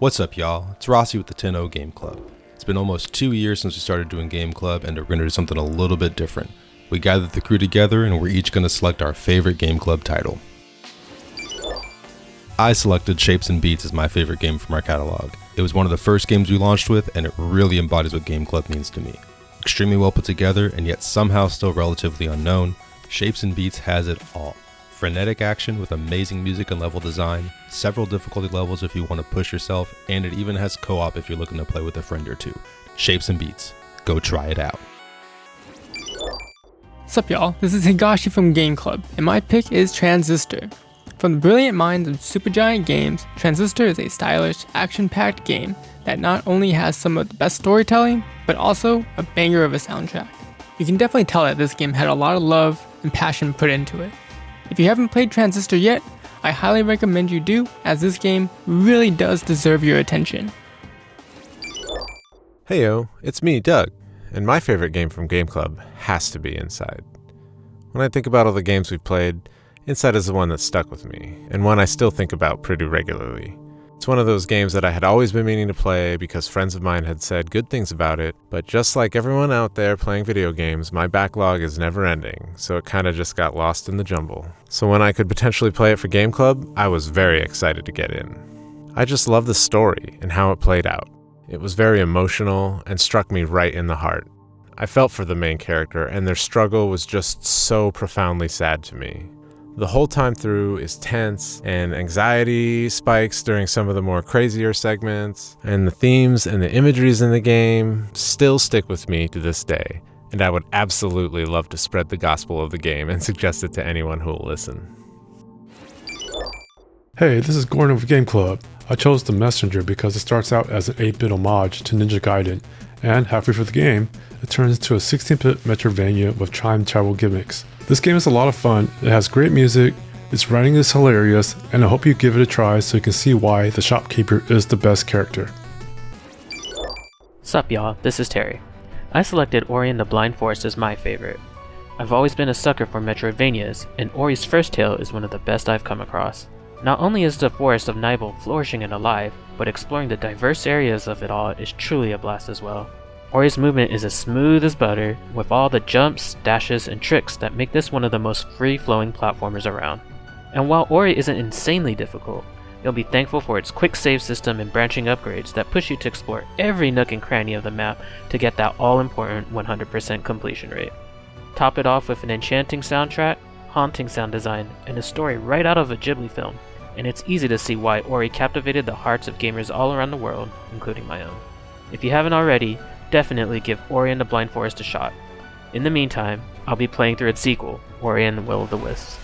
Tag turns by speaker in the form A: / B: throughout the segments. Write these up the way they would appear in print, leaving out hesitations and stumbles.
A: What's up, y'all? It's Rossi with the 10-0 Game Club. It's been almost 2 years since we started doing Game Club, and we're going to do something a little bit different. We gathered the crew together, and we're each going to select our favorite Game Club title. I selected Shapes and Beats as my favorite game from our catalog. It was one of the first games we launched with, and it really embodies what Game Club means to me. Extremely well put together, and yet somehow still relatively unknown, Shapes and Beats has it all. Frenetic action with amazing music and level design, several difficulty levels if you want to push yourself, and it even has co-op if you're looking to play with a friend or two. Shapes and Beats. Go try it out.
B: Sup y'all, this is Higashi from Game Club, and my pick is Transistor. From the brilliant minds of Supergiant Games, Transistor is a stylish, action-packed game that not only has some of the best storytelling, but also a banger of a soundtrack. You can definitely tell that this game had a lot of love and passion put into it. If you haven't played Transistor yet, I highly recommend you do, as this game really does deserve your attention.
C: Heyo, it's me, Doug, and my favorite game from Game Club has to be Inside. When I think about all the games we've played, Inside is the one that stuck with me, and one I still think about pretty regularly. It's one of those games that I had always been meaning to play because friends of mine had said good things about it, but just like everyone out there playing video games, my backlog is never ending, so it kinda just got lost in the jumble. So when I could potentially play it for Game Club, I was very excited to get in. I just love the story and how it played out. It was very emotional and struck me right in the heart. I felt for the main character, and their struggle was just so profoundly sad to me. The whole time through is tense, and anxiety spikes during some of the more crazier segments, and the themes and the imageries in the game still stick with me to this day, and I would absolutely love to spread the gospel of the game and suggest it to anyone who will listen.
D: Hey, this is Gordon with Game Club. I chose The Messenger because it starts out as an 8-bit homage to Ninja Gaiden, and halfway through the game, it turns into a 16-bit Metroidvania with time travel gimmicks. This game is a lot of fun, it has great music, its writing is hilarious, and I hope you give it a try so you can see why the shopkeeper is the best character.
E: Sup y'all, this is Terry. I selected Ori and the Blind Forest as my favorite. I've always been a sucker for Metroidvanias, and Ori's First Tale is one of the best I've come across. Not only is the Forest of Nibel flourishing and alive, but exploring the diverse areas of it all is truly a blast as well. Ori's movement is as smooth as butter, with all the jumps, dashes, and tricks that make this one of the most free-flowing platformers around. And while Ori isn't insanely difficult, you'll be thankful for its quick save system and branching upgrades that push you to explore every nook and cranny of the map to get that all-important 100% completion rate. Top it off with an enchanting soundtrack, haunting sound design, and a story right out of a Ghibli film, and it's easy to see why Ori captivated the hearts of gamers all around the world, including my own. If you haven't already, definitely give Ori and the Blind Forest a shot. In the meantime, I'll be playing through its sequel, Ori and the Will of the Wisps.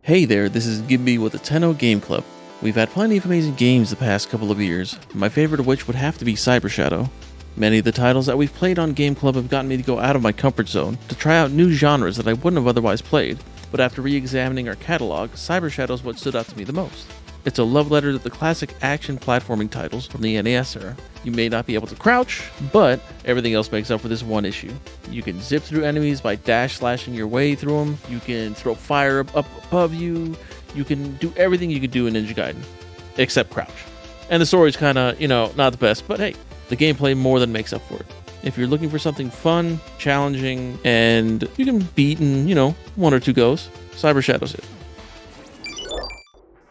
F: Hey there, this is Gibby with the 10-0 Game Club. We've had plenty of amazing games the past couple of years, my favorite of which would have to be Cyber Shadow. Many of the titles that we've played on Game Club have gotten me to go out of my comfort zone to try out new genres that I wouldn't have otherwise played, but after re-examining our catalog, Cyber Shadow is what stood out to me the most. It's a love letter to the classic action platforming titles from the NES era. You may not be able to crouch, but everything else makes up for this one issue. You can zip through enemies by dash slashing your way through them, you can throw fire up above you, you can do everything you could do in Ninja Gaiden, except crouch. And the story's kinda, not the best, but hey, the gameplay more than makes up for it. If you're looking for something fun, challenging, and you can beat in, 1 or 2 goes, Cyber Shadow's it.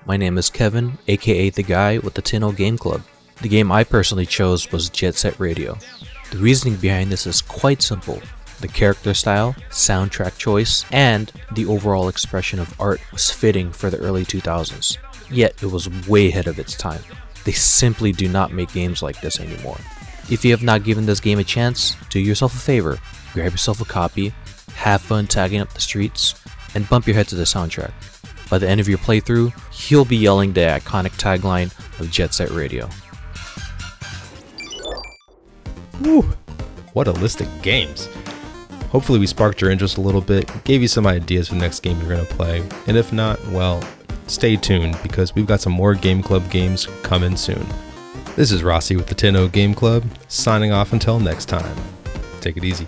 G: My name is Kevin, aka the guy with the 10-0 Game Club. The game I personally chose was Jet Set Radio. The reasoning behind this is quite simple. The character style, soundtrack choice, and the overall expression of art was fitting for the early 2000s. Yet it was way ahead of its time. They simply do not make games like this anymore. If you have not given this game a chance, do yourself a favor, grab yourself a copy, have fun tagging up the streets, and bump your head to the soundtrack. By the end of your playthrough, you'll be yelling the iconic tagline of Jet Set Radio.
A: Woo! What a list of games! Hopefully we sparked your interest a little bit, gave you some ideas for the next game you're going to play, and if not, well, stay tuned because we've got some more Game Club games coming soon. This is Rossi with the 10-0 Game Club, signing off until next time. Take it easy.